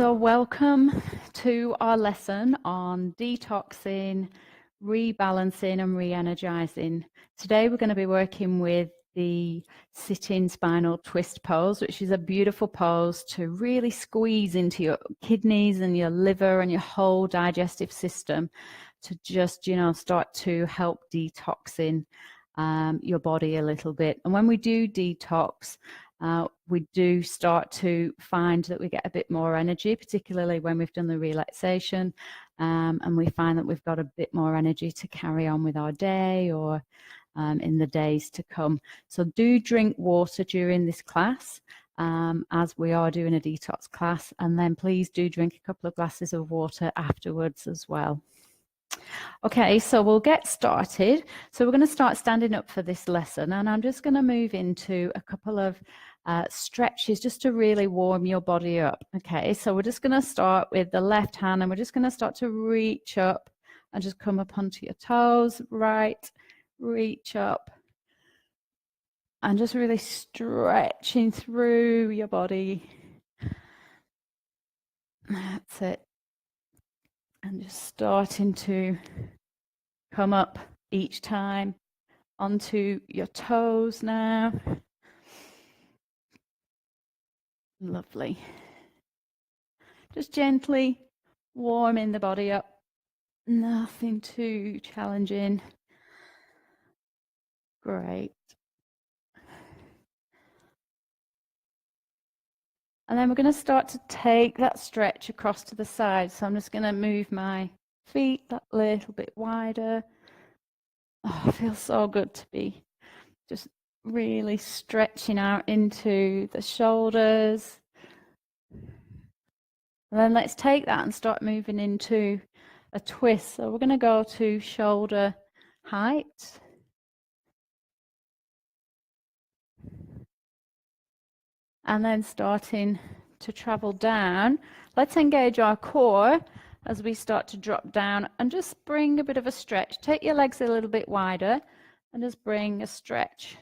So welcome to our lesson on detoxing, rebalancing and re-energizing. Today we're going to be working with the sitting spinal twist pose, which is a beautiful pose to really squeeze into your kidneys and your liver and your whole digestive system to just, start to help detoxing your body a little bit. And when we do detox, we do start to find that we get a bit more energy, particularly when we've done the relaxation, and we find that we've got a bit more energy to carry on with our day or in the days to come. So do drink water during this class, as we are doing a detox class, and then please do drink a couple of glasses of water afterwards as well. Okay, so we'll get started. So we're going to start standing up for this lesson, and I'm just going to move into a couple of stretches just to really warm your body up. Okay, so we're just going to start with the left hand, and we're just going to start to reach up and just come up onto your toes. Right, reach up and just really stretching through your body. That's it. And just starting to come up each time onto your toes now. Lovely. Just gently warming the body up. Nothing too challenging. Great. And then we're going to start to take that stretch across to the side. So I'm just going to move my feet that little bit wider. Oh, it feels so good to be just really stretching out into the shoulders. And then let's take that and start moving into a twist. So we're going to go to shoulder height. And then starting to travel down. Let's engage our core as we start to drop down and just bring a bit of a stretch. Take your legs a little bit wider and just bring a stretch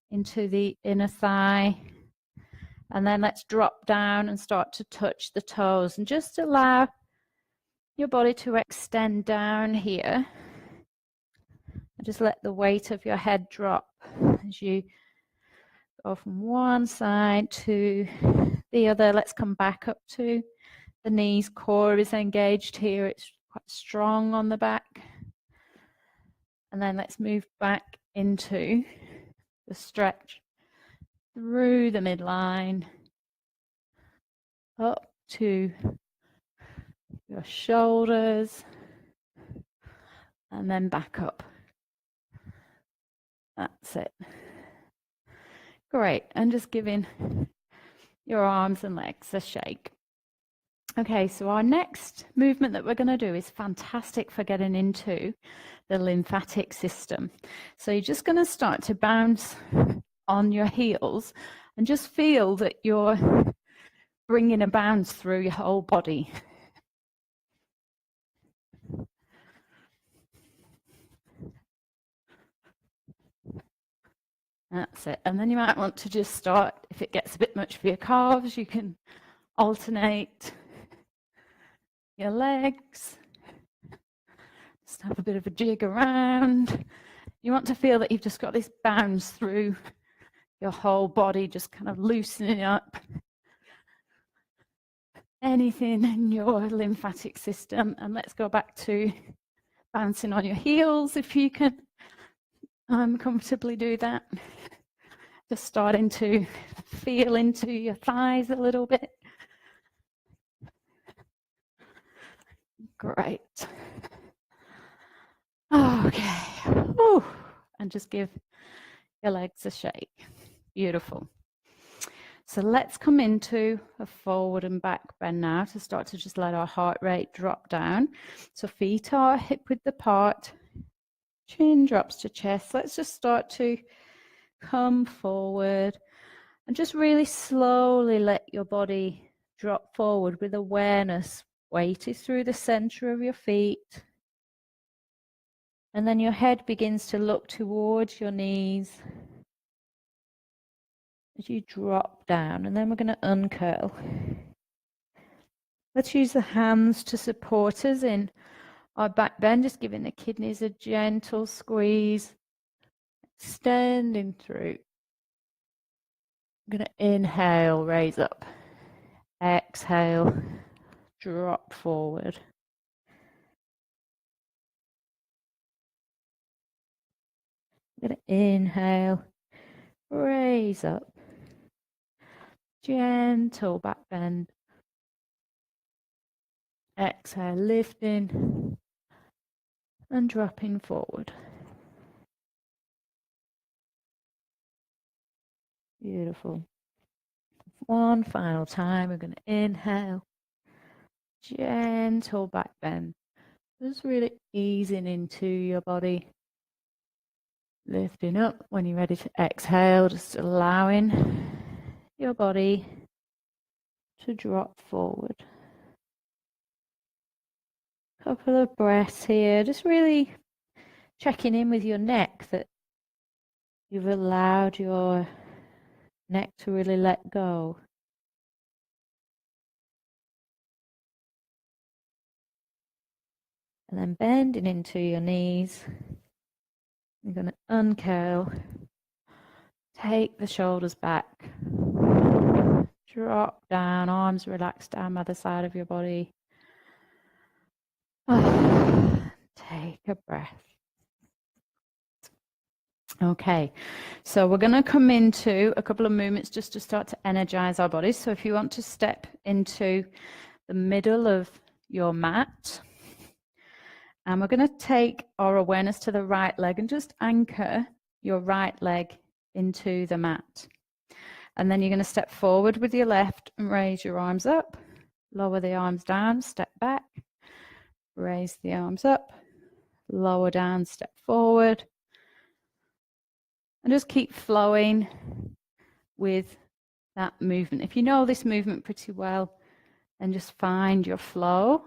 into the inner thigh. And then let's drop down and start to touch the toes and just allow your body to extend down here. And just let the weight of your head drop as you go from one side to the other. Let's come back up to the knees. Core is engaged here. It's quite strong on the back. And then let's move back into the stretch through the midline, up to your shoulders, and then back up. That's it. Great. And just giving your arms and legs a shake. Okay, so our next movement that we're going to do is fantastic for getting into the lymphatic system. So you're just going to start to bounce on your heels and just feel that you're bringing a bounce through your whole body. That's it. And then you might want to just start, if it gets a bit much for your calves, you can alternate your legs. Just have a bit of a jig around. You want to feel that you've just got this bounce through your whole body, just kind of loosening up anything in your lymphatic system. And let's go back to bouncing on your heels if you can comfortably do that. Just starting to feel into your thighs a little bit. Great. Okay. Ooh. And just give your legs a shake. Beautiful. So let's come into a forward and back bend now to start to just let our heart rate drop down. So feet are hip width apart, chin drops to chest. Let's just start to come forward and just really slowly let your body drop forward with awareness. Weight is through the center of your feet. And then your head begins to look towards your knees as you drop down. And then we're going to uncurl. Let's use the hands to support us in our back bend, just giving the kidneys a gentle squeeze, extending through. I'm going to inhale, raise up. Exhale, drop forward. I'm going to inhale, raise up. Gentle back bend. Exhale, lifting and dropping forward. Beautiful. One final time, we're going to inhale. Gentle back bend. Just really easing into your body. Lifting up when you're ready to exhale, just allowing your body to drop forward. Couple of breaths here, just really checking in with your neck, that you've allowed your neck to really let go. And then bending into your knees. You're going to uncurl. Take the shoulders back. Drop down, arms relaxed down by the side of your body. Take a breath. Okay, so we're going to come into a couple of movements just to start to energize our bodies. So if you want to step into the middle of your mat, and we're going to take our awareness to the right leg and just anchor your right leg into the mat. And then you're going to step forward with your left and raise your arms up. Lower the arms down, step back. Raise the arms up. Lower down, step forward. And just keep flowing with that movement. If you know this movement pretty well, then just find your flow.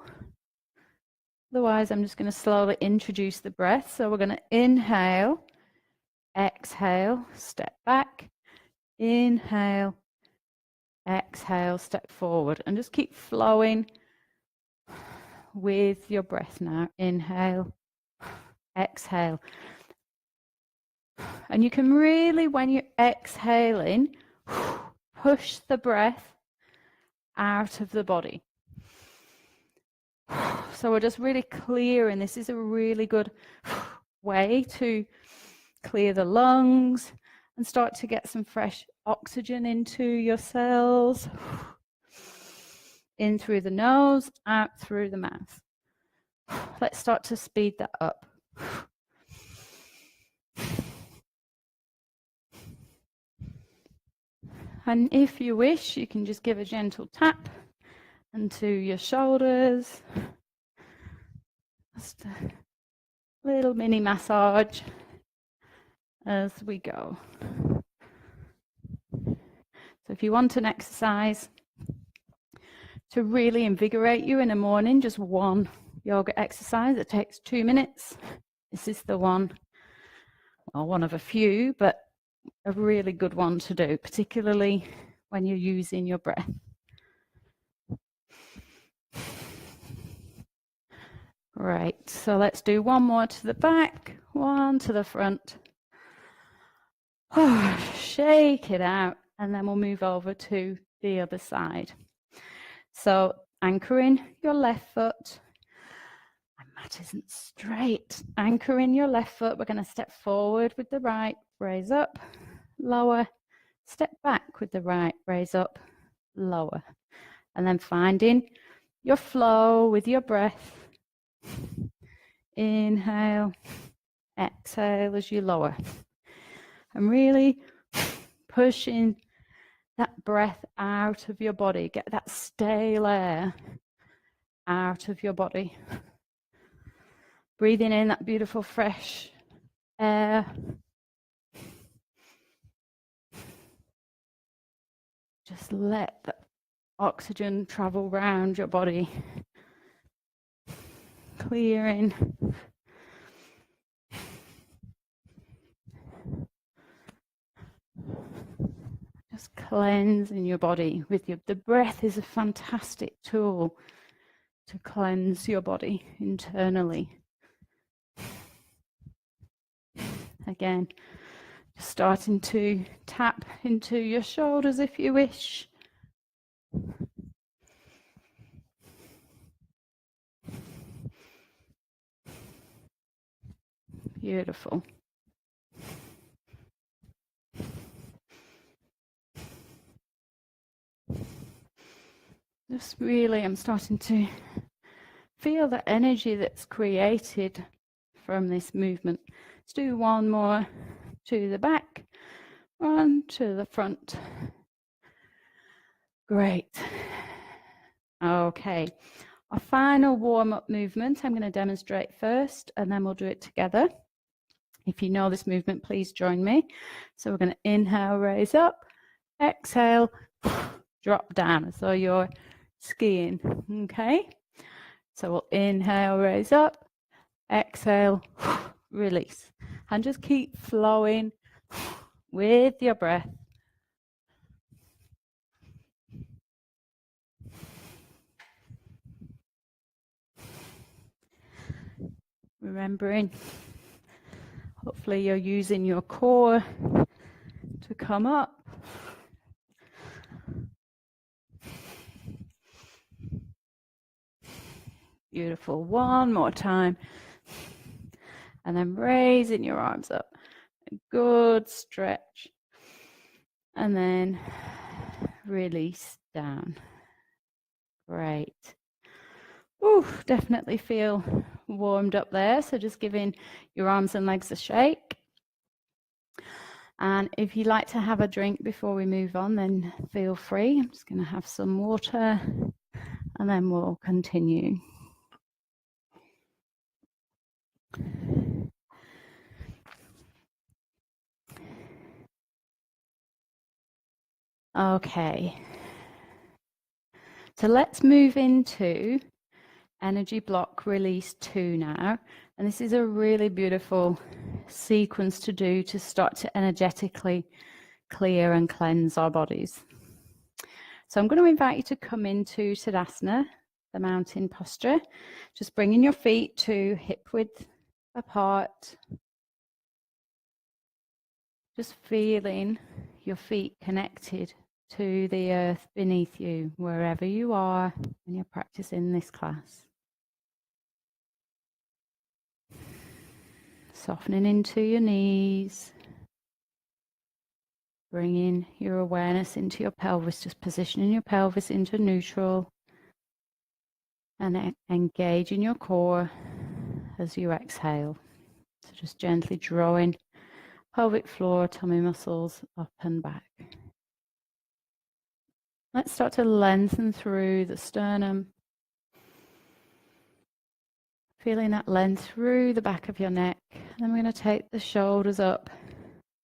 Otherwise, I'm just going to slowly introduce the breath. So we're going to inhale, exhale, step back, inhale, exhale, step forward. And just keep flowing with your breath now. Inhale, exhale. And you can really, when you're exhaling, push the breath out of the body. So we're just really clearing. This is a really good way to clear the lungs and start to get some fresh oxygen into your cells. In through the nose, out through the mouth. Let's start to speed that up. And if you wish, you can just give a gentle tap into your shoulders. Just a little mini massage as we go. So if you want an exercise to really invigorate you in the morning, just one yoga exercise that takes 2 minutes. This is the one, well, one of a few, but a really good one to do, particularly when you're using your breath. Right, so let's do one more to the back, one to the front. Shake it out, and then we'll move over to the other side. So anchoring your left foot. My mat isn't straight. Anchoring your left foot. We're going to step forward with the right, raise up, lower, step back with the right, raise up, lower. And then finding your flow with your breath. Inhale, exhale as you lower. And really pushing that breath out of your body. Get that stale air out of your body. Breathing in that beautiful fresh air. Just let the oxygen travel around your body. Clearing. Just Just cleansing your body with the breath is a fantastic tool to cleanse your body internally. Again, just starting to tap into your shoulders if you wish. Beautiful. Just really, I'm starting to feel the energy that's created from this movement. Let's do one more to the back, one to the front. Great. Okay. Our final warm-up movement I'm going to demonstrate first, and then we'll do it together. If you know this movement, please join me. So we're going to inhale, raise up, exhale, drop down as though you're skiing. Okay? So we'll inhale, raise up, exhale, release. And just keep flowing with your breath. Remembering, hopefully you're using your core to come up. Beautiful. One more time. And then raising your arms up. A good stretch. And then release down. Great. Ooh, definitely feel warmed up there. So just giving your arms and legs a shake. And if you'd like to have a drink before we move on, then feel free. I'm just going to have some water and then we'll continue. Okay. So let's move into energy block release 2 now. And this is a really beautiful sequence to do to start to energetically clear and cleanse our bodies. So I'm going to invite you to come into Tadasana, the mountain posture. Just bringing your feet to hip width apart. Just feeling your feet connected to the earth beneath you, wherever you are when you're practicing this class. Softening into your knees. Bringing your awareness into your pelvis, just positioning your pelvis into neutral. And engaging your core as you exhale. So just gently drawing pelvic floor, tummy muscles up and back. Let's start to lengthen through the sternum. Feeling that length through the back of your neck. Then we're going to take the shoulders up,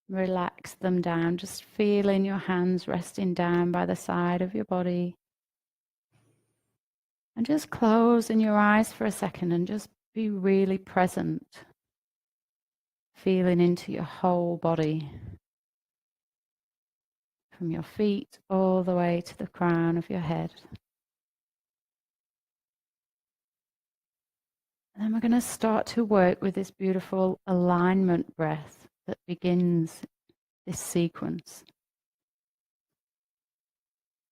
relax them down, just feeling your hands resting down by the side of your body. And just closing your eyes for a second and just be really present. Feeling into your whole body. From your feet all the way to the crown of your head. And then we're going to start to work with this beautiful alignment breath that begins this sequence.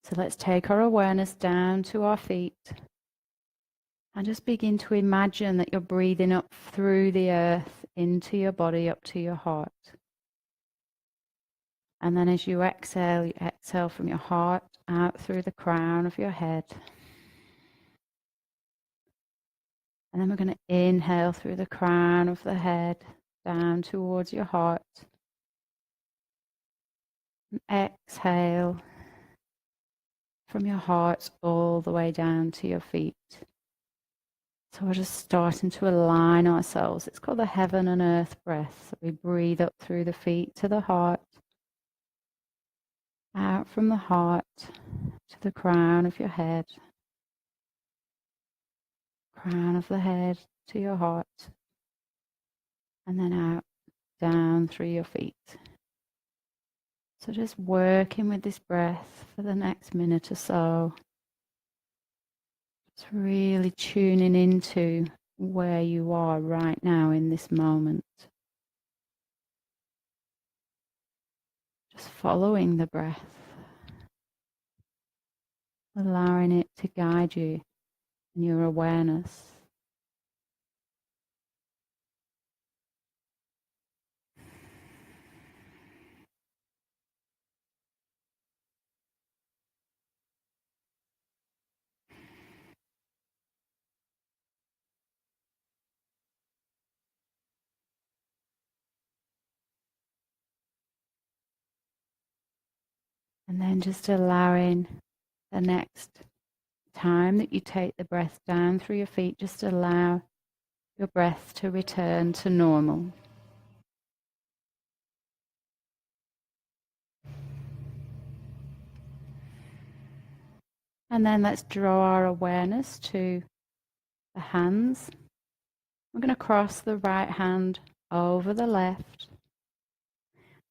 So let's take our awareness down to our feet and just begin to imagine that you're breathing up through the earth into your body, up to your heart. And then as you exhale from your heart out through the crown of your head. And then we're going to inhale through the crown of the head down towards your heart. And exhale from your heart all the way down to your feet. So we're just starting to align ourselves. It's called the heaven and earth breath. So we breathe up through the feet to the heart, out from the heart to the crown of your head, crown of the head to your heart, and then out, down through your feet. So just working with this breath for the next minute or so. Just really tuning into where you are right now in this moment. Just following the breath, allowing it to guide you in your awareness. And then just allowing the next time that you take the breath down through your feet, just allow your breath to return to normal. And then let's draw our awareness to the hands. We're going to cross the right hand over the left.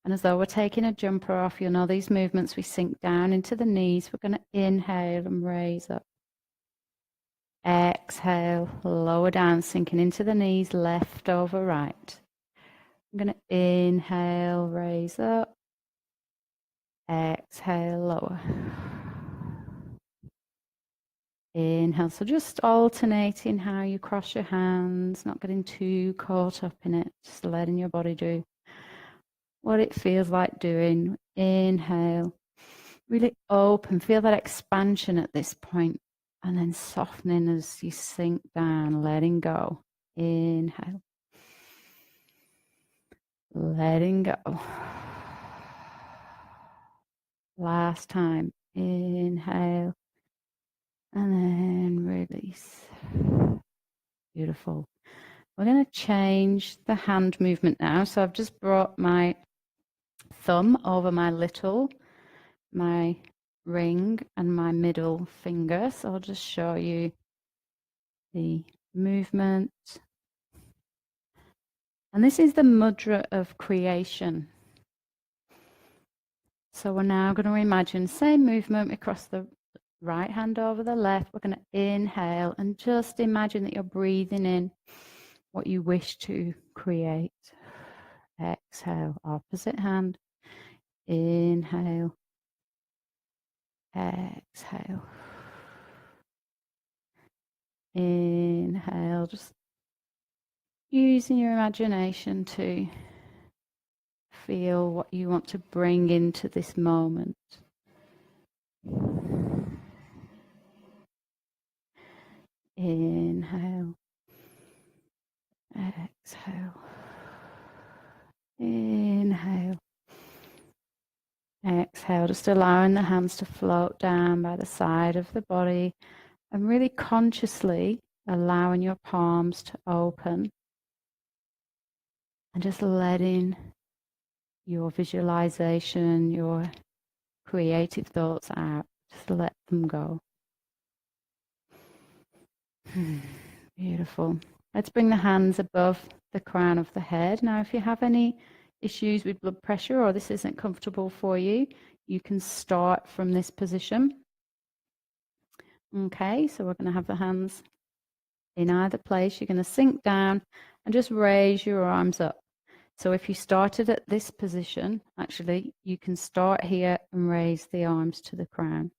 And as though we're taking a jumper off, you'll know these movements, we sink down into the knees. We're going to inhale and raise up. Exhale, lower down, sinking into the knees, left over right. I'm going to inhale, raise up. Exhale, lower. Inhale, so just alternating how you cross your hands, not getting too caught up in it, just letting your body do what it feels like doing. Inhale, really open, feel that expansion at this point, and then softening as you sink down, letting go. Inhale, letting go. Last time, inhale, and then release. Beautiful. We're going to change the hand movement now. So I've just brought my thumb over my little, my ring, and my middle finger. So I'll just show you the movement. And this is the Mudra of Creation. So we're now going to imagine same movement across the right hand over the left. We're going to inhale and just imagine that you're breathing in what you wish to create. Exhale, opposite hand. Inhale. Exhale. Inhale. Just using your imagination to feel what you want to bring into this moment. Inhale. Exhale. Inhale. Exhale, just allowing the hands to float down by the side of the body and really consciously allowing your palms to open and just letting your visualization, your creative thoughts out. Just let them go. Beautiful. Let's bring the hands above the crown of the head. Now, if you have any issues with blood pressure or this isn't comfortable for you, you can start from this position. Okay, so we're going to have the hands in either place. You're going to sink down and just raise your arms up. So if you started at this position, actually, you can start here and raise the arms to the crown.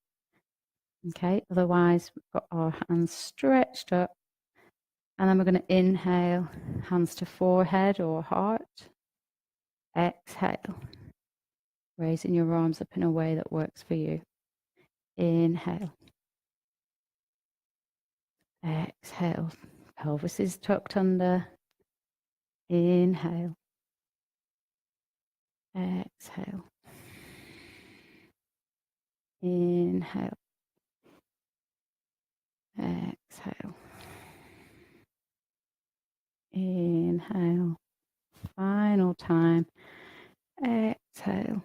Okay, otherwise, we've got our hands stretched up. And then we're going to inhale, hands to forehead or heart. Exhale, raising your arms up in a way that works for you. Inhale. Exhale, pelvis is tucked under. Inhale. Exhale. Inhale. Exhale. Inhale. Final time. Exhale.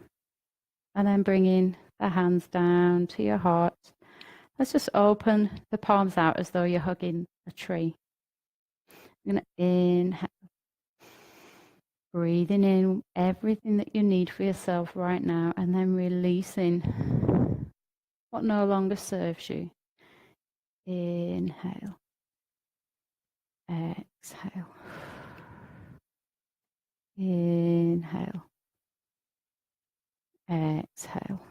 And then bringing the hands down to your heart. Let's just open the palms out as though you're hugging a tree. You're going to inhale. Breathing in everything that you need for yourself right now, and then releasing what no longer serves you. Inhale. Exhale. Inhale. Exhale.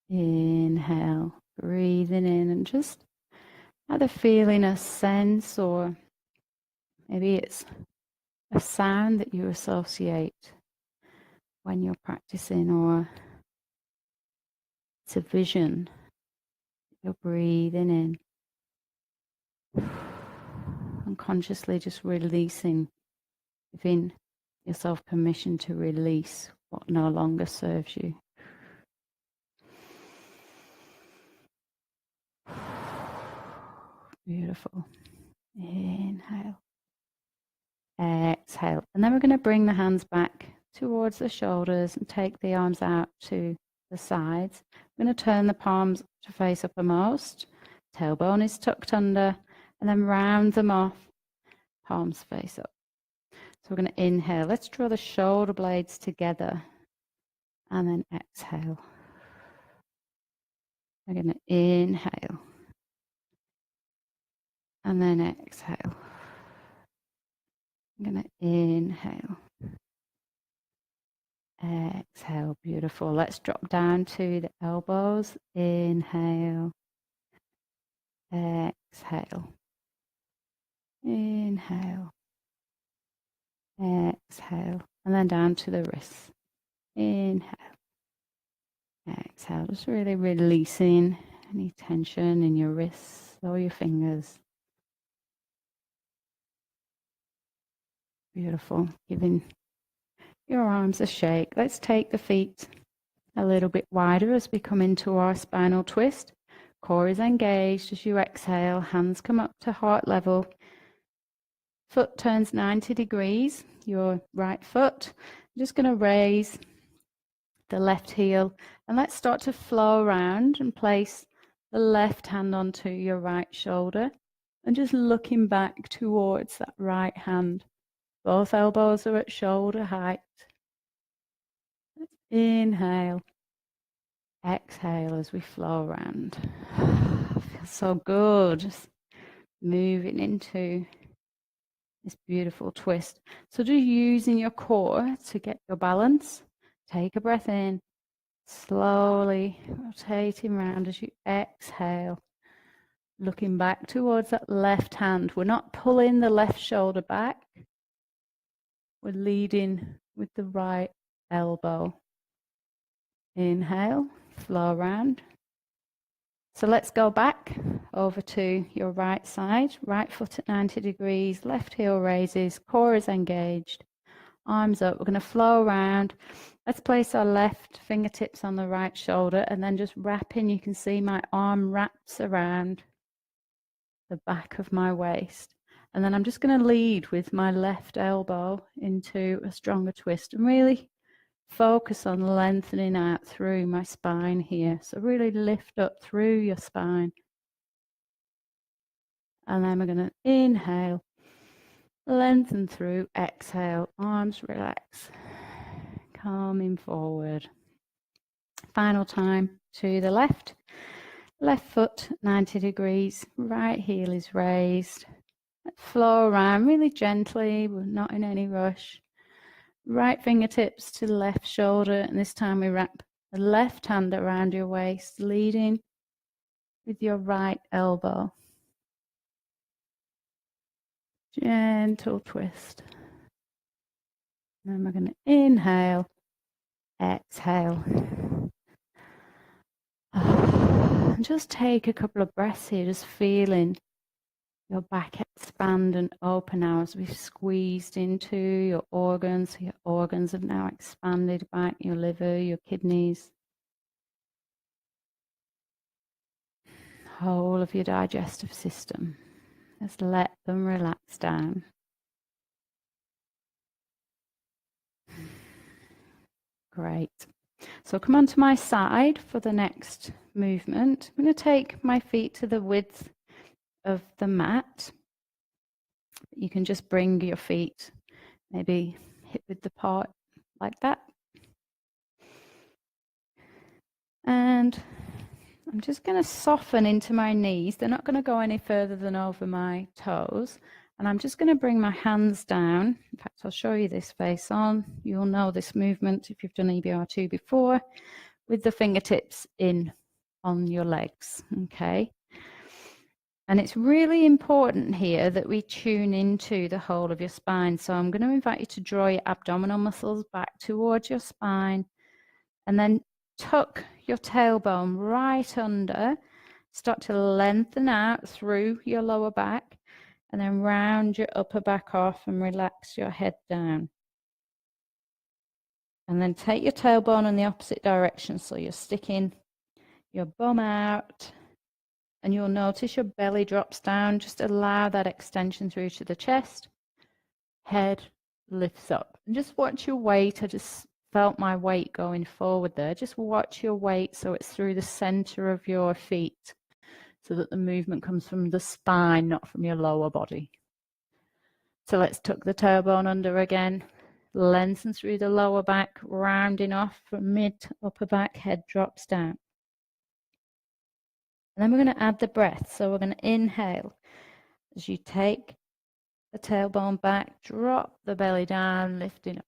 Inhale. Breathing in and just either feeling a sense, or maybe it's a sound that you associate when you're practicing, or it's a vision. You're breathing in. Unconsciously just releasing, giving yourself permission to release what no longer serves you. Beautiful. Inhale. Exhale. And then we're going to bring the hands back towards the shoulders and take the arms out to the sides. We're going to turn the palms to face uppermost. Tailbone is tucked under, and then round them off, palms face up. So we're going to inhale. Let's draw the shoulder blades together, and then exhale. We're going to inhale, and then exhale. I'm going to inhale. Exhale. Beautiful. Let's drop down to the elbows. Inhale. Exhale. Inhale. Exhale. And then down to the wrists. Inhale. Exhale. Just really releasing any tension in your wrists or your fingers. Beautiful. Giving your arms a shake. Let's take the feet a little bit wider as we come into our spinal twist. Core is engaged as you exhale. Hands come up to heart level. Foot turns 90 degrees. Your right foot. I'm just going to raise the left heel, and let's start to flow around and place the left hand onto your right shoulder and just looking back towards that right hand. Both elbows are at shoulder height. Let's inhale. Exhale as we flow around. Feels so good. Just moving into this beautiful twist. So just using your core to get your balance. Take a breath in. Slowly rotating around as you exhale. Looking back towards that left hand. We're not pulling the left shoulder back. We're leading with the right elbow. Inhale, flow around. So let's go back over to your right side. Right foot at 90 degrees, left heel raises, core is engaged. Arms up. We're going to flow around. Let's place our left fingertips on the right shoulder and then just wrapping. You can see my arm wraps around the back of my waist. And then I'm just going to lead with my left elbow into a stronger twist and really focus on lengthening out through my spine here. So really lift up through your spine. And then we're going to inhale, lengthen through, exhale, arms relax, coming forward. Final time to the left. Left foot 90 degrees, right heel is raised. Let's flow around really gently, we're not in any rush. Right fingertips to the left shoulder, and this time we wrap the left hand around your waist, leading with your right elbow. Gentle twist. Then we're going to inhale, exhale. And just take a couple of breaths here, just feeling your back expand and open now as we've squeezed into your organs. Your organs have now expanded back, your liver, your kidneys, whole of your digestive system. Just let them relax down. Great. So come onto my side for the next movement. I'm going to take my feet to the width of the mat. You can just bring your feet maybe hip width apart like that. And I'm just going to soften into my knees. They're not going to go any further than over my toes. And I'm just going to bring my hands down. In fact, I'll show you this face on. You'll know this movement if you've done EBR2 before, with the fingertips in on your legs. Okay. And it's really important here that we tune into the whole of your spine. So I'm going to invite you to draw your abdominal muscles back towards your spine, and then tuck your tailbone right under. Start to lengthen out through your lower back, and then round your upper back off and relax your head down. And then take your tailbone in the opposite direction. So you're sticking your bum out, and you'll notice your belly drops down. Just allow that extension through to the chest. Head lifts up. And just watch your weight. I just felt my weight going forward there. Just watch your weight so it's through the center of your feet, so that the movement comes from the spine, not from your lower body. So let's tuck the tailbone under again. Lengthen through the lower back, rounding off from mid to upper back. Head drops down. And then we're going to add the breath. So we're going to inhale. As you take the tailbone back, drop the belly down, lifting up.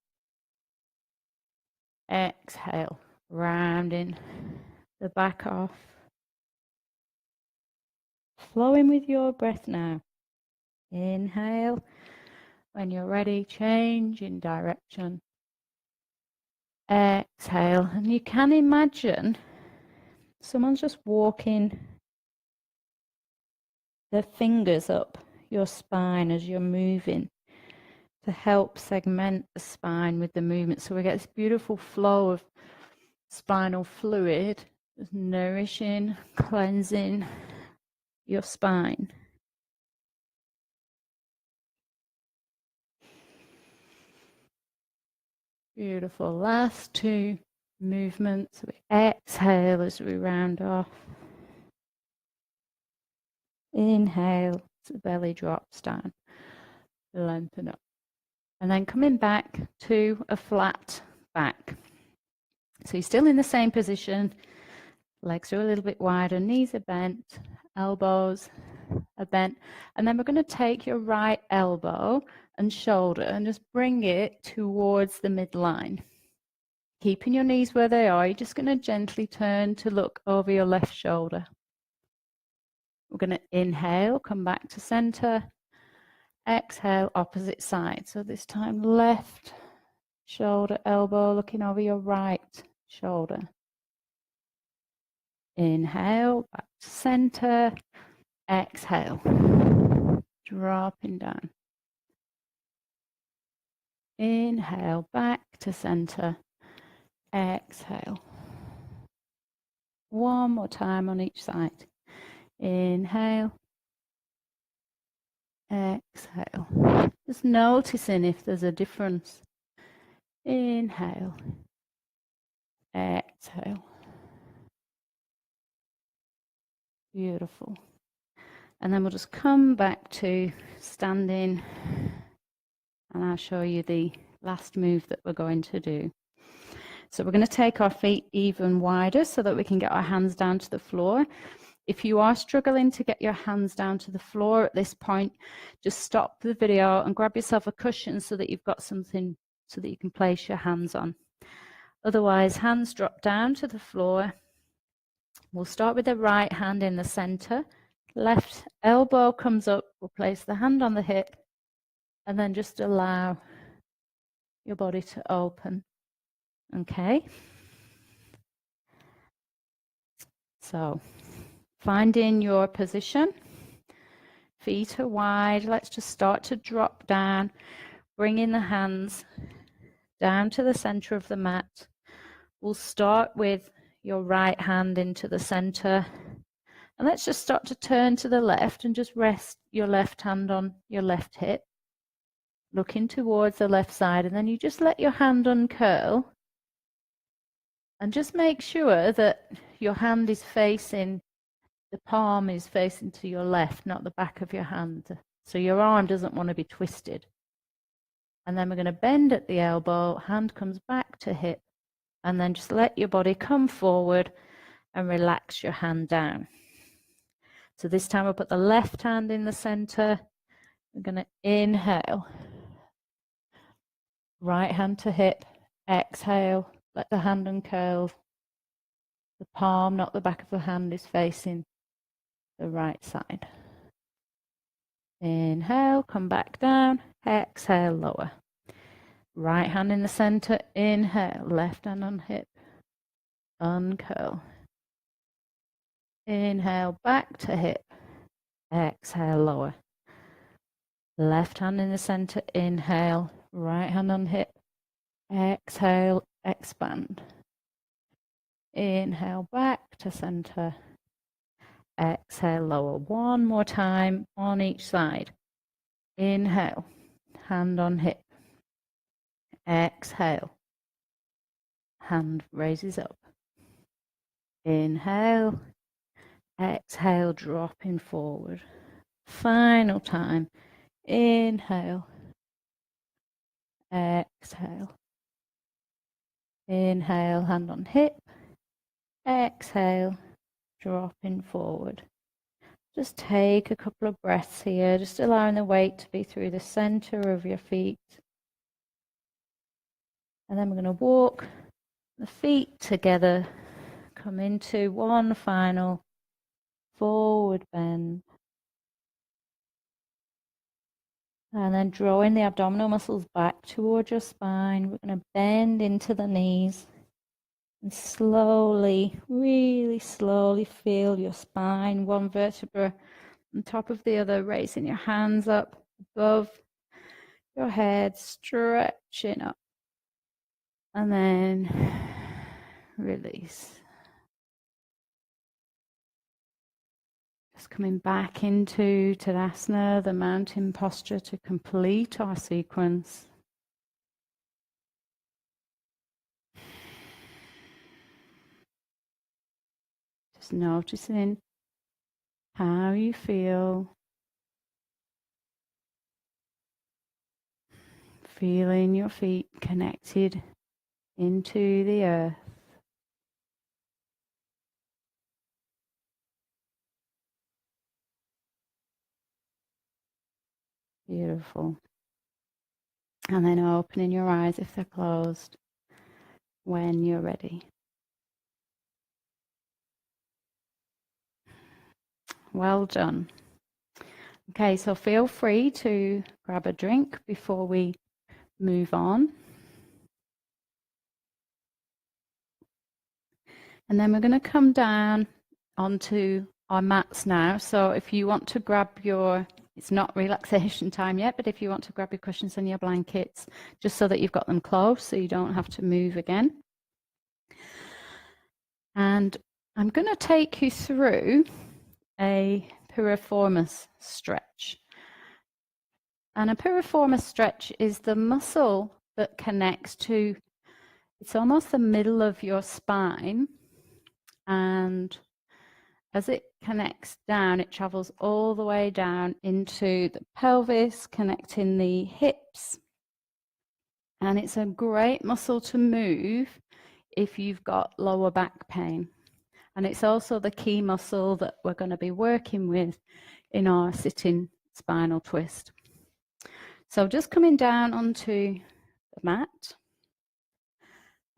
Exhale, rounding the back off. Flowing with your breath now. Inhale. When you're ready, change in direction. Exhale. And you can imagine someone's just walking their fingers up your spine as you're moving to help segment the spine with the movement. So we get this beautiful flow of spinal fluid, just nourishing, cleansing your spine. Beautiful. Last two movements. We exhale as we round off. Inhale, the belly drops down. Lengthen up. And then coming back to a flat back. So you're still in the same position. Legs are a little bit wider, knees are bent, elbows are bent. And then we're going to take your right elbow and shoulder and just bring it towards the midline. Keeping your knees where they are, you're just going to gently turn to look over your left shoulder. We're going to inhale, come back to center. Exhale, opposite side. So this time left shoulder, elbow, looking over your right shoulder. Inhale, back to center. Exhale, dropping down. Inhale, back to center. Exhale. One more time on each side. Inhale. Exhale. Just noticing if there's a difference. Inhale. Exhale. Beautiful. And then we'll just come back to standing, and I'll show you the last move that we're going to do. So we're going to take our feet even wider so that we can get our hands down to the floor. If you are struggling to get your hands down to the floor at this point, just stop the video and grab yourself a cushion so that you've got something so that you can place your hands on. Otherwise, hands drop down to the floor. We'll start with the right hand in the center. Left elbow comes up. We'll place the hand on the hip and then just allow your body to open. Okay. So, finding your position. Feet are wide. Let's just start to drop down, bringing the hands down to the center of the mat. We'll start with your right hand into the center. And let's just start to turn to the left and just rest your left hand on your left hip, looking towards the left side. And then you just let your hand uncurl and just make sure that your hand is facing, the palm is facing to your left, not the back of your hand. So your arm doesn't want to be twisted. And then we're going to bend at the elbow, hand comes back to hip, and then just let your body come forward and relax your hand down. So this time we'll put the left hand in the center. We're going to inhale. Right hand to hip. Exhale. Let the hand uncurl. The palm, not the back of the hand, is facing the right side. Inhale, come back down. Exhale, lower. Right hand in the center. Inhale. Left hand on hip. Uncurl. Inhale, back to hip. Exhale, lower. Left hand in the center. Inhale. Right hand on hip. Exhale, expand. Inhale, back to center. Exhale, lower. One more time on each side. Inhale, hand on hip. Exhale, hand raises up. Inhale, exhale, dropping forward. Final time. Inhale, exhale. Inhale, hand on hip. Exhale, dropping forward. Just take a couple of breaths here, just allowing the weight to be through the center of your feet. And then we're going to walk the feet together, come into one final forward bend. And then drawing the abdominal muscles back towards your spine. We're going to bend into the knees and slowly, really slowly feel your spine, one vertebra on top of the other, raising your hands up above your head, stretching up. And then release. Just coming back into Tadasana, the mountain posture, to complete our sequence. Just noticing how you feel. Feeling your feet connected into the earth. Beautiful. And then opening your eyes if they're closed when you're ready. Well done. Okay, so feel free to grab a drink before we move on. And then we're going to come down onto our mats now. So if you want to grab your, it's not relaxation time yet, but if you want to grab your cushions and your blankets, just so that you've got them close so you don't have to move again. And I'm going to take you through a Piriformis stretch. And a Piriformis stretch is the muscle that connects to, it's almost the middle of your spine. And as it connects down, it travels all the way down into the pelvis, connecting the hips. And it's a great muscle to move if you've got lower back pain. And it's also the key muscle that we're going to be working with in our sitting spinal twist. So just coming down onto the mat.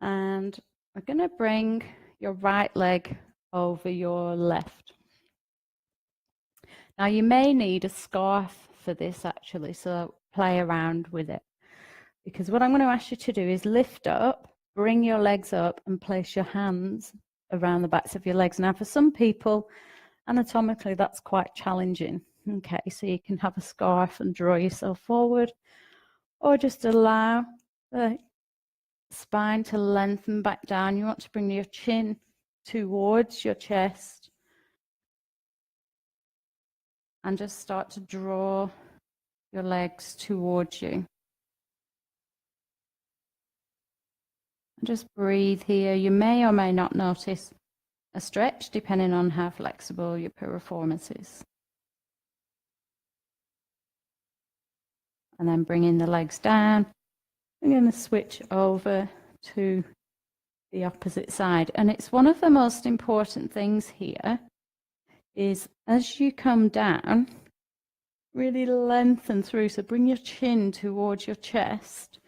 And we're going to bring your right leg over your left. Now you may need a scarf for this actually, so play around with it. Because what I'm going to ask you to do is lift up, bring your legs up and place your hands around the backs of your legs. Now for some people, anatomically that's quite challenging. Okay, so you can have a scarf and draw yourself forward, or just allow the spine to lengthen back down. You want to bring your chin towards your chest and just start to draw your legs towards you. And just breathe here. You may or may not notice a stretch depending on how flexible your piriformis is. and then bringing the legs down. I'm going to switch over to the opposite side. And it's one of the most important things here is as you come down, really lengthen through. So bring your chin towards your chest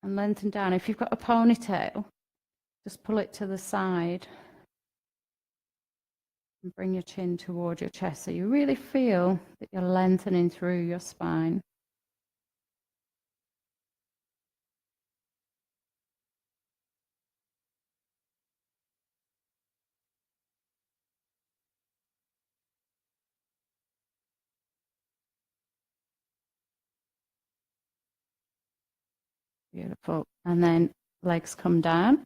and lengthen down. If you've got a ponytail, just pull it to the side and bring your chin towards your chest so you really feel that you're lengthening through your spine. Beautiful. And then legs come down.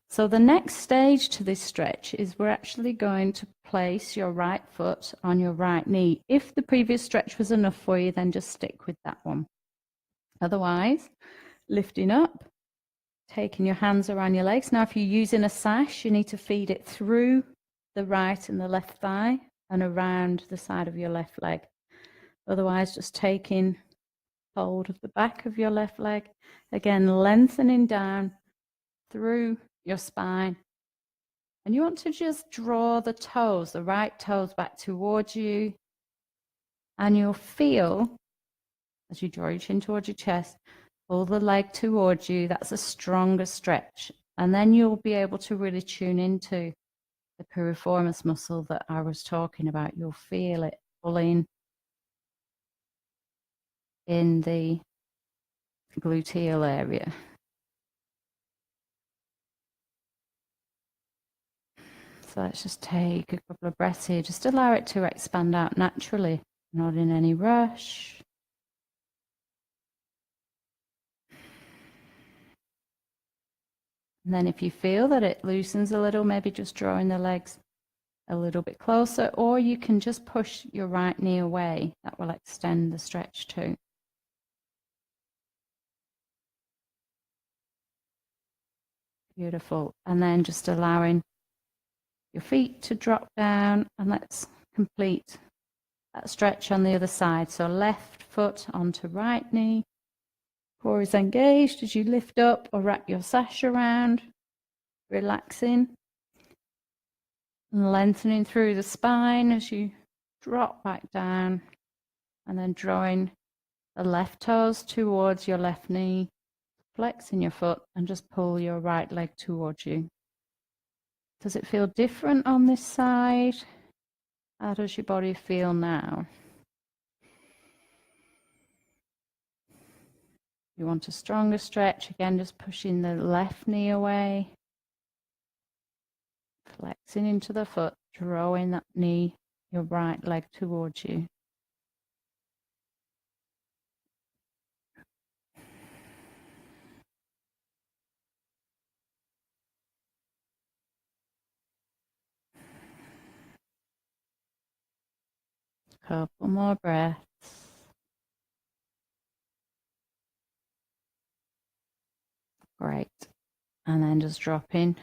So the next stage to this stretch is we're actually going to place your right foot on your right knee. If the previous stretch was enough for you, then just stick with that one. Otherwise, lifting up, taking your hands around your legs. Now, if you're using a sash, you need to feed it through the right and the left thigh and around the side of your left leg. Otherwise, just taking hold of the back of your left leg. Again, lengthening down through your spine. And you want to just draw the toes, the right toes back towards you. And you'll feel, as you draw your chin towards your chest, pull the leg towards you. That's a stronger stretch. And then you'll be able to really tune into the piriformis muscle that I was talking about. You'll feel it pulling in the gluteal area. So let's just take a couple of breaths here. Just allow it to expand out naturally, not in any rush. And then if you feel that it loosens a little, maybe just drawing the legs a little bit closer, or you can just push your right knee away. That will extend the stretch too. Beautiful. And then just allowing your feet to drop down, and let's complete that stretch on the other side. So left foot onto right knee. Core is engaged as you lift up or wrap your sash around, relaxing and lengthening through the spine as you drop back down, and then drawing the left toes towards your left knee, flexing your foot and just pull your right leg towards you. Does it feel different on this side? How does your body feel now? You want a stronger stretch, again, just pushing the left knee away, flexing into the foot, drawing that knee, your right leg towards you. Couple more breaths. Great. And then just dropping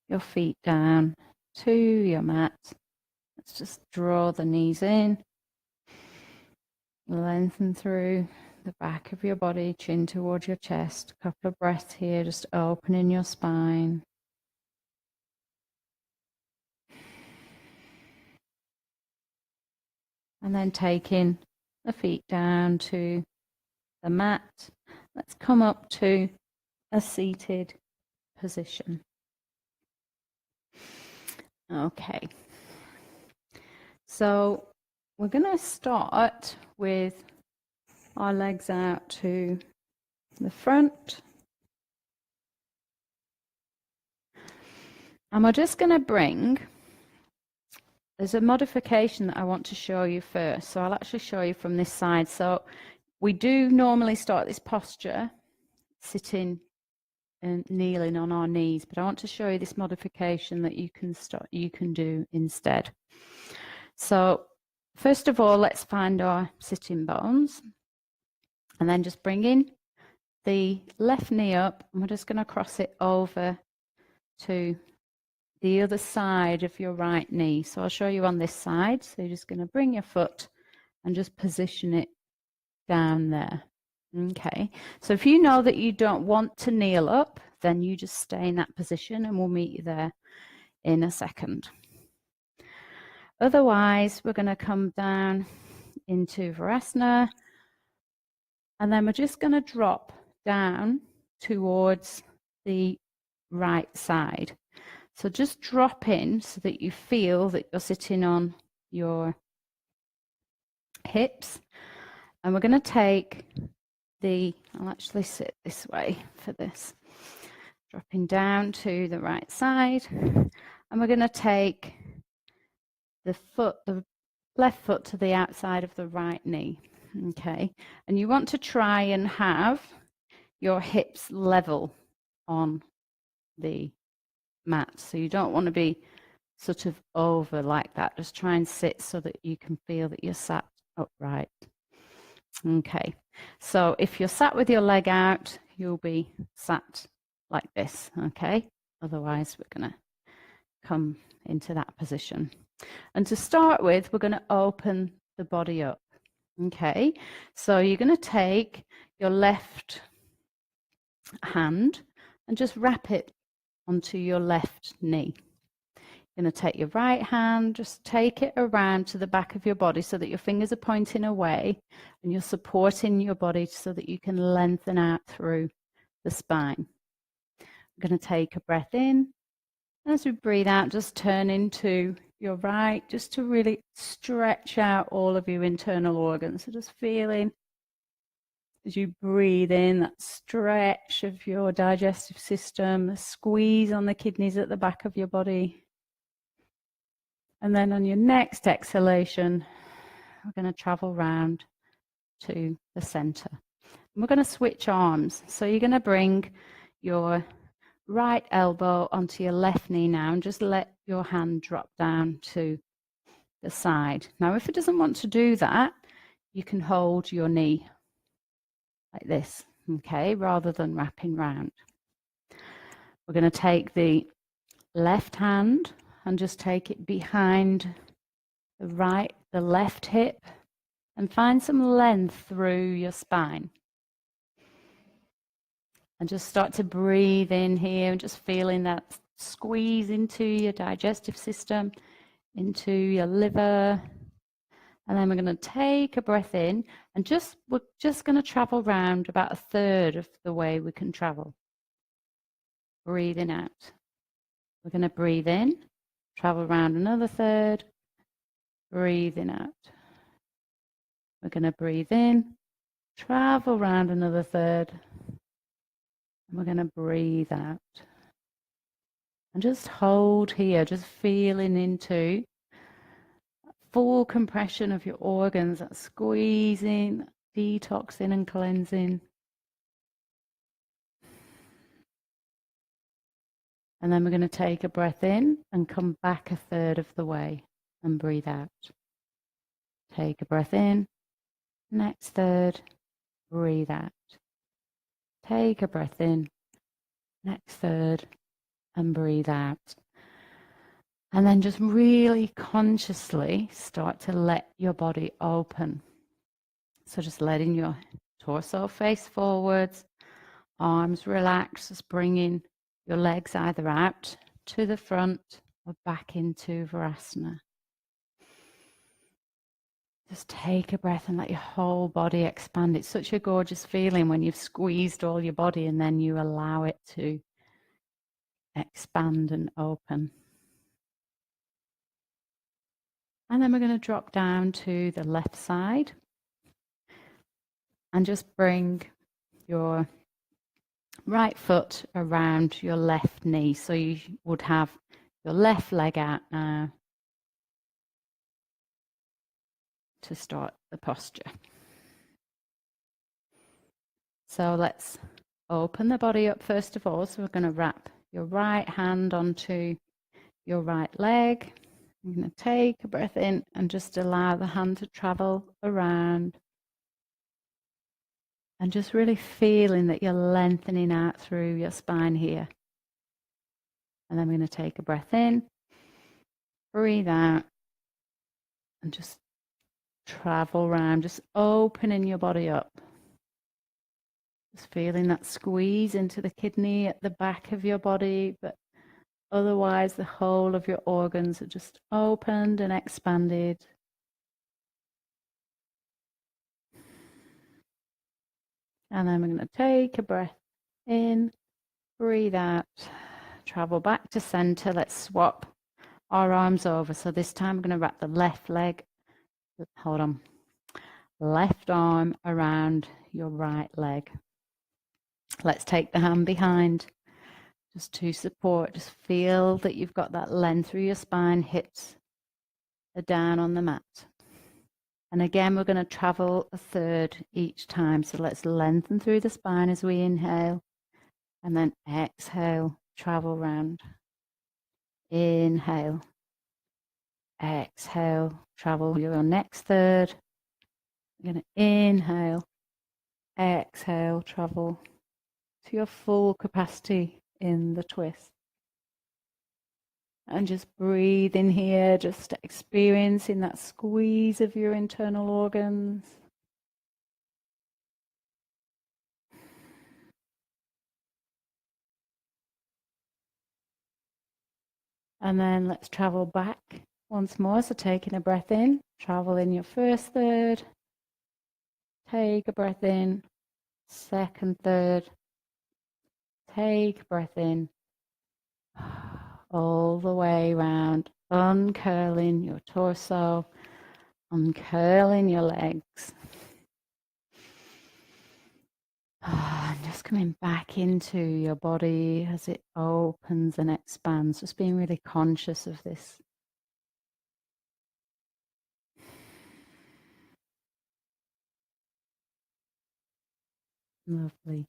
your feet down to your mat. Let's just draw the knees in. Lengthen through the back of your body, chin towards your chest. A couple of breaths here, just opening your spine. And then taking the feet down to the mat. Let's come up to a seated position. Okay. So we're going to start with our legs out to the front. And we're just going to bring, there's a modification that I want to show you first. So I'll actually show you from this side. So we do normally start this posture sitting and kneeling on our knees, but I want to show you this modification that you can do instead. So first of all, let's find our sitting bones, and then just bringing the left knee up, and we're just going to cross it over to the other side of your right knee. So I'll show you on this side. So you're just going to bring your foot and just position it down there. Okay, so if you know that you don't want to kneel up, then you just stay in that position and we'll meet you there in a second. Otherwise, we're going to come down into Virasana, and then we're just going to drop down towards the right side. So just drop in so that you feel that you're sitting on your hips. And we're going to take I'll actually sit this way for this. Dropping down to the right side. And we're going to take the left foot to the outside of the right knee. Okay. And you want to try and have your hips level on the mat. So you don't want to be sort of over like that. Just try and sit so that you can feel that you're sat upright. Okay, so if you're sat with your leg out, you'll be sat like this, okay? Otherwise, we're going to come into that position. And to start with, we're going to open the body up, okay? So you're going to take your left hand and just wrap it onto your left knee. You're going to take your right hand, just take it around to the back of your body so that your fingers are pointing away and you're supporting your body so that you can lengthen out through the spine. We're going to take a breath in. As we breathe out, just turn into your right, just to really stretch out all of your internal organs. So just feeling as you breathe in that stretch of your digestive system, a squeeze on the kidneys at the back of your body. And then on your next exhalation, we're going to travel round to the center. And we're going to switch arms. So you're going to bring your right elbow onto your left knee now and just let your hand drop down to the side. Now, if it doesn't want to do that, you can hold your knee like this, okay, rather than wrapping round. We're going to take the left hand and just take it behind the left hip and find some length through your spine. And just start to breathe in here and just feeling that squeeze into your digestive system, into your liver. And then we're going to take a breath in and we're just going to travel around about a third of the way we can travel. Breathing out. We're going to breathe in, travel around another third, breathing out. We're going to breathe in, travel around another third, and we're going to breathe out. And just hold here, just feeling into full compression of your organs, that squeezing, detoxing and cleansing. And then we're going to take a breath in and come back a third of the way and breathe out. Take a breath in, next third, breathe out. Take a breath in, next third, and breathe out. And then just really consciously start to let your body open. So just letting your torso face forwards, arms relax, just bringing your legs either out to the front or back into Virasana. Just take a breath and let your whole body expand. It's such a gorgeous feeling when you've squeezed all your body and then you allow it to expand and open. And then we're going to drop down to the left side and just bring your right foot around your left knee. So you would have your left leg out now to start the posture. So let's open the body up first of all. So we're going to wrap your right hand onto your right leg. I'm going to take a breath in and just allow the hand to travel around. And just really feeling that you're lengthening out through your spine here. And then we're going to take a breath in, breathe out, and just travel around, just opening your body up. Just feeling that squeeze into the kidney at the back of your body, but otherwise the whole of your organs are just opened and expanded. And then we're going to take a breath in, breathe out, travel back to center. Let's swap our arms over. So this time we're going to wrap the left leg, hold on, left arm around your right leg. Let's take the hand behind just to support. Just feel that you've got that length through your spine, hips are down on the mat. And again, we're going to travel a third each time. So let's lengthen through the spine as we inhale and then exhale, travel round. Inhale, exhale, travel your next third. You're going to inhale, exhale, travel to your full capacity in the twist. And just breathe in here, just experiencing that squeeze of your internal organs. And then let's travel back once more. So taking a breath in, travel in your first third. Take a breath in, second third. Take a breath in, all the way around, uncurling your torso, uncurling your legs. And just coming back into your body as it opens and expands, just being really conscious of this. Lovely.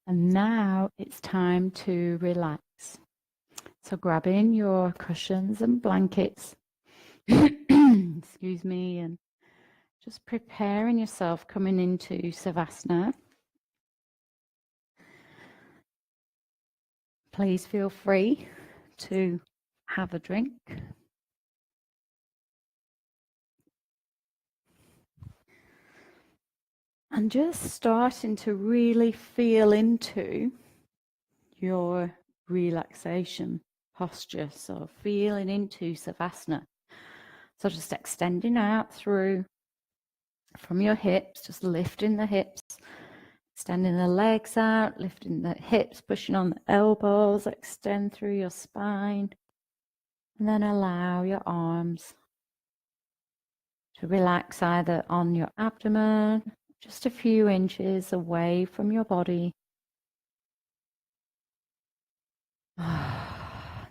And now it's time to relax. So grabbing your cushions and blankets, excuse me, and just preparing yourself coming into Savasana. Please feel free to have a drink. And just starting to really feel into your relaxation posture. So feeling into Savasana. So just extending out through from your hips, just lifting the hips, extending the legs out, lifting the hips, pushing on the elbows, extend through your spine. And then allow your arms to relax either on your abdomen, just a few inches away from your body.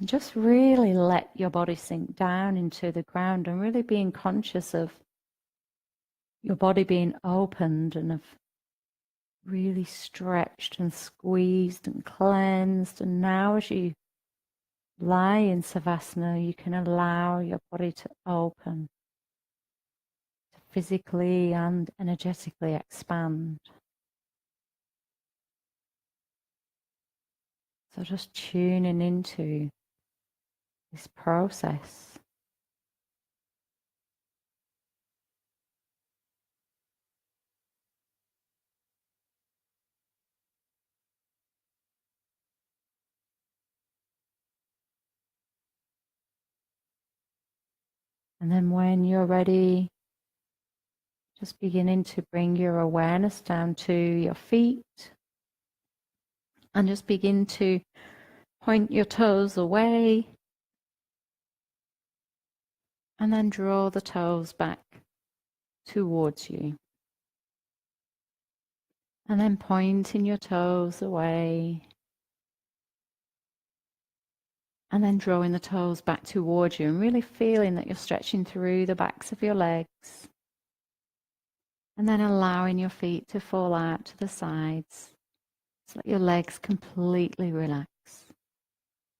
Just really let your body sink down into the ground and really being conscious of your body being opened and of really stretched and squeezed and cleansed. And now as you lie in Savasana, you can allow your body to open, to physically and energetically expand. So just tuning into this process. And then when you're ready, just beginning to bring your awareness down to your feet and just begin to point your toes away and then draw the toes back towards you. And then pointing your toes away and then drawing the toes back towards you and really feeling that you're stretching through the backs of your legs. And then allowing your feet to fall out to the sides. Just let your legs completely relax.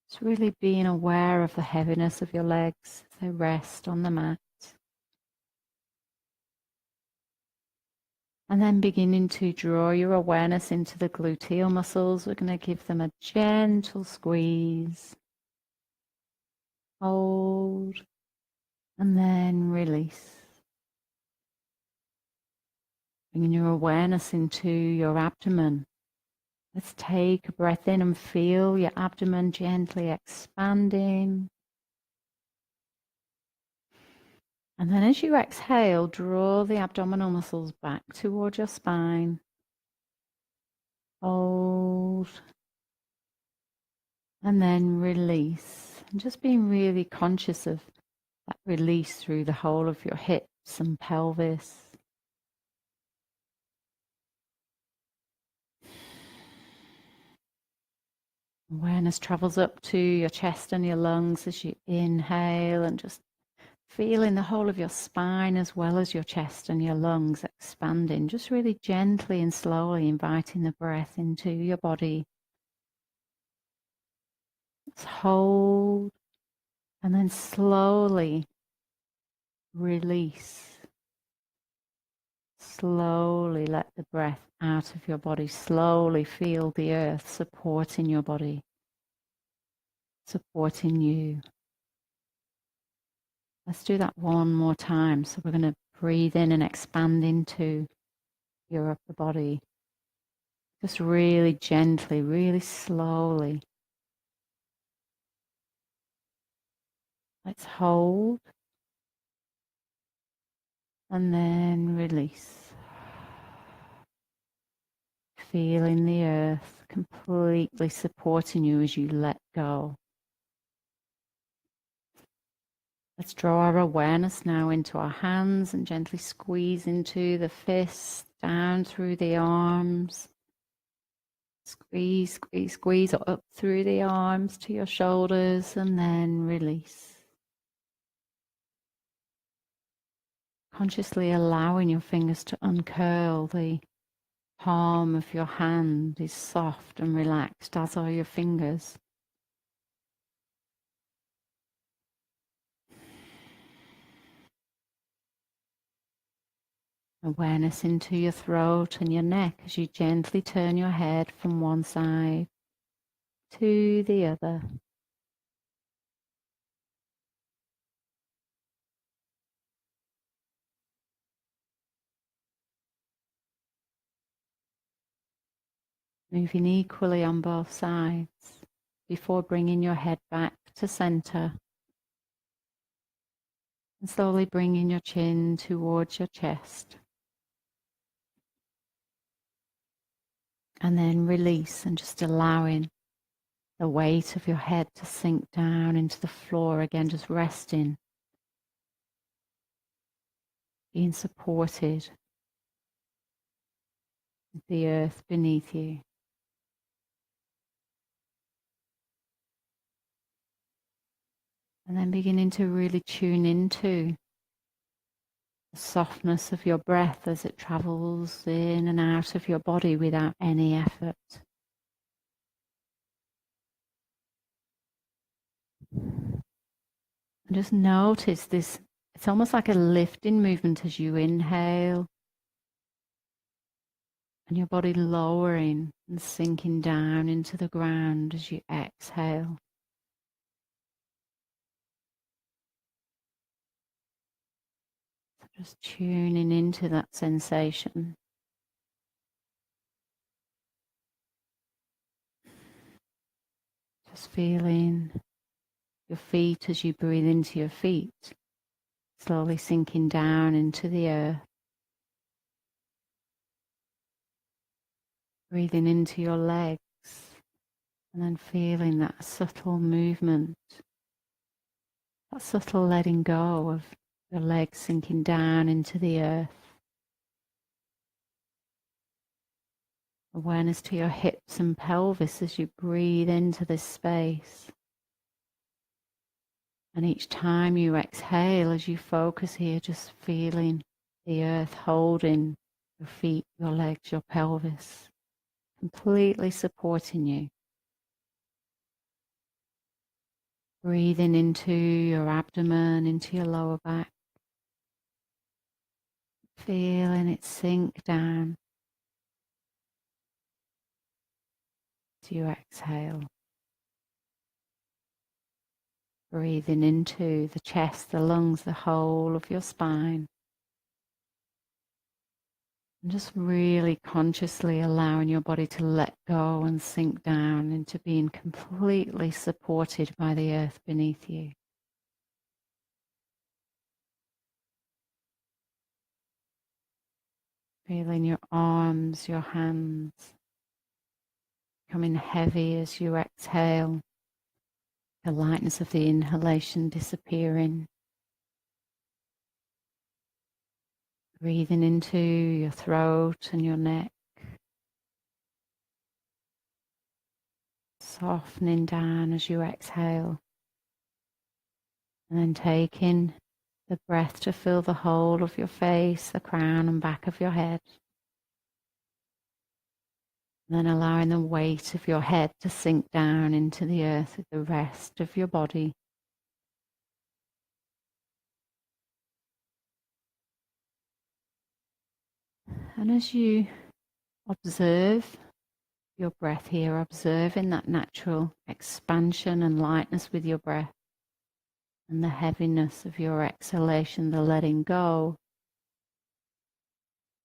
Just really being aware of the heaviness of your legs as they rest on the mat. And then beginning to draw your awareness into the gluteal muscles. We're going to give them a gentle squeeze. Hold. And then release. Bringing your awareness into your abdomen. Let's take a breath in and feel your abdomen gently expanding. And then as you exhale, draw the abdominal muscles back towards your spine. Hold. And then release. And just being really conscious of that release through the whole of your hips and pelvis. Awareness travels up to your chest and your lungs as you inhale, and just feeling the whole of your spine as well as your chest and your lungs expanding, just really gently and slowly inviting the breath into your body. Let's hold and then slowly release. Slowly let the breath out of your body. Slowly feel the earth supporting your body, supporting you. Let's do that one more time. So we're going to breathe in and expand into your upper body. Just really gently, really slowly. Let's hold and then release. Feeling the earth completely supporting you as you let go. Let's draw our awareness now into our hands and gently squeeze into the fists, down through the arms. Squeeze, squeeze, squeeze up through the arms to your shoulders and then release. Consciously allowing your fingers to uncurl. The palm of your hand is soft and relaxed, as are your fingers. Awareness into your throat and your neck as you gently turn your head from one side to the other. Moving equally on both sides before bringing your head back to center. And slowly bringing your chin towards your chest. And then release and just allowing the weight of your head to sink down into the floor again, just resting, being supported with the earth beneath you. And then beginning to really tune into the softness of your breath as it travels in and out of your body without any effort. And just notice this, it's almost like a lifting movement as you inhale and your body lowering and sinking down into the ground as you exhale. So just tuning into that sensation. Just feeling your feet as you breathe into your feet, slowly sinking down into the earth. Breathing into your legs and then feeling that subtle movement, that subtle letting go of your legs sinking down into the earth. Awareness to your hips and pelvis as you breathe into this space. And each time you exhale, as you focus here, just feeling the earth holding your feet, your legs, your pelvis, completely supporting you. Breathing into your abdomen, into your lower back. Feeling it sink down as you exhale. Breathing into the chest, the lungs, the whole of your spine. And just really consciously allowing your body to let go and sink down into being completely supported by the earth beneath you. Feeling your arms, your hands becoming heavy as you exhale, the lightness of the inhalation disappearing. Breathing into your throat and your neck, softening down as you exhale, and then taking the breath to fill the whole of your face, the crown and back of your head. And then allowing the weight of your head to sink down into the earth with the rest of your body. And as you observe your breath here, observing that natural expansion and lightness with your breath and the heaviness of your exhalation, the letting go,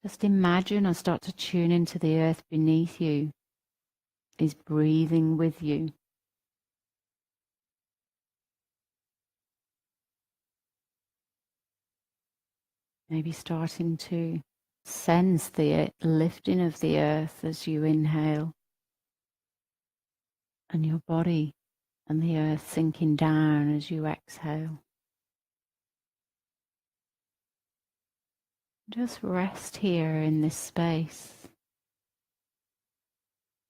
just imagine or start to tune into the earth beneath you is breathing with you. Maybe starting to sense the lifting of the earth as you inhale, and your body and the earth sinking down as you exhale. Just rest here in this space,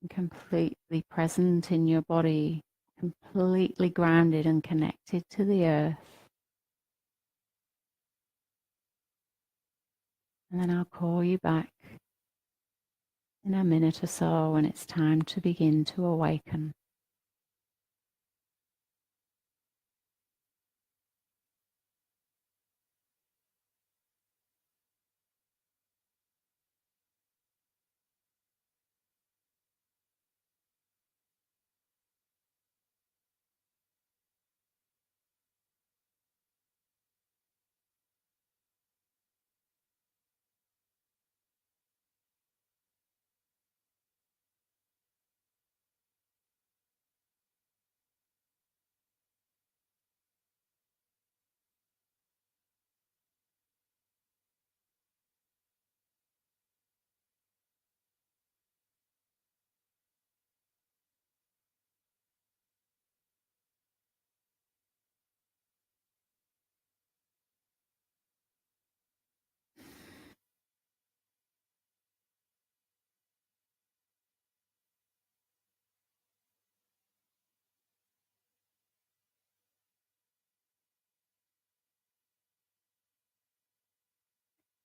completely present in your body, completely grounded and connected to the earth. And then I'll call you back in a minute or so when it's time to begin to awaken.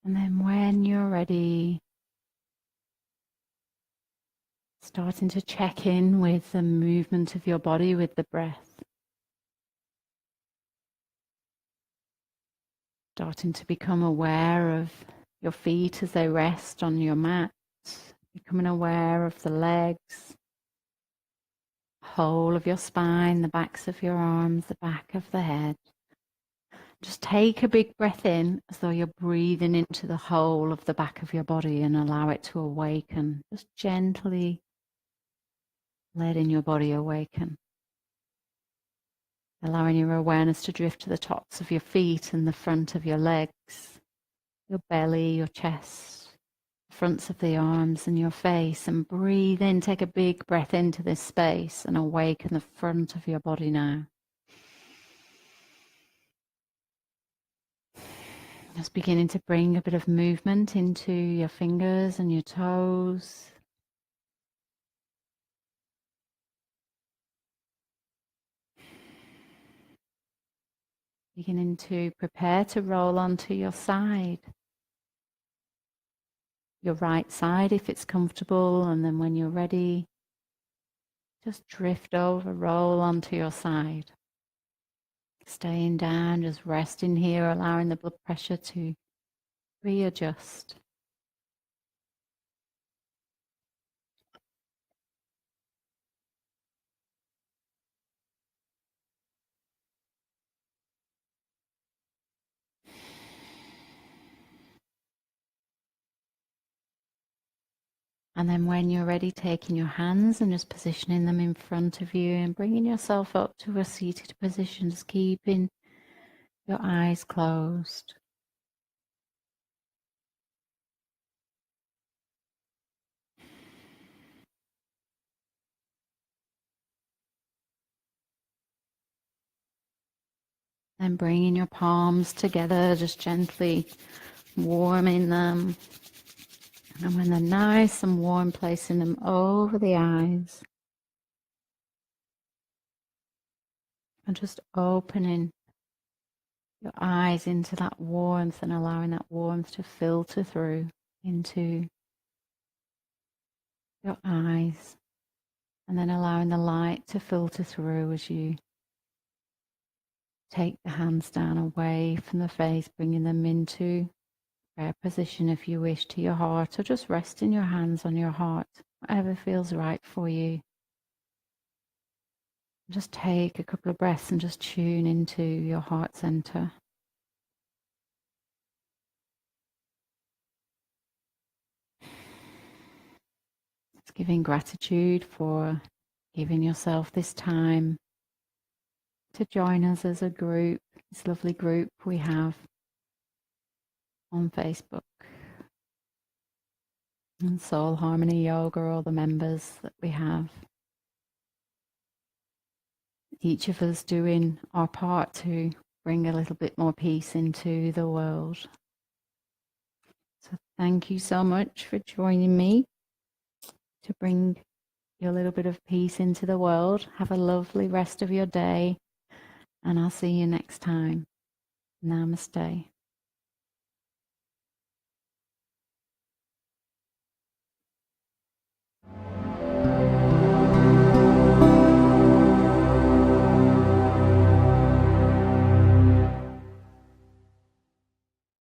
And then when you're ready, starting to check in with the movement of your body with the breath. Starting to become aware of your feet as they rest on your mat. Becoming aware of the legs, whole of your spine, the backs of your arms, the back of the head. Just take a big breath in as though you're breathing into the whole of the back of your body and allow it to awaken. Just gently letting your body awaken. Allowing your awareness to drift to the tops of your feet and the front of your legs, your belly, your chest, the fronts of the arms and your face. And breathe in, take a big breath into this space and awaken the front of your body now. Just beginning to bring a bit of movement into your fingers and your toes. Beginning to prepare to roll onto your side. Your right side if it's comfortable, and then when you're ready, just drift over, roll onto your side. Staying down, just resting here, allowing the blood pressure to readjust. And then when you're ready, taking your hands and just positioning them in front of you and bringing yourself up to a seated position, just keeping your eyes closed. And bringing your palms together, just gently warming them. And when they're nice and warm, placing them over the eyes. And just opening your eyes into that warmth and allowing that warmth to filter through into your eyes. And then allowing the light to filter through as you take the hands down away from the face, bringing them into prayer position if you wish to your heart, or just resting your hands on your heart, whatever feels right for you. Just take a couple of breaths and just tune into your heart center. It's giving gratitude for giving yourself this time to join us as a group, this lovely group we have on Facebook. And Soul Harmony Yoga, all the members that we have. Each of us doing our part to bring a little bit more peace into the world. So thank you so much for joining me to bring your little bit of peace into the world. Have a lovely rest of your day, and I'll see you next time. Namaste.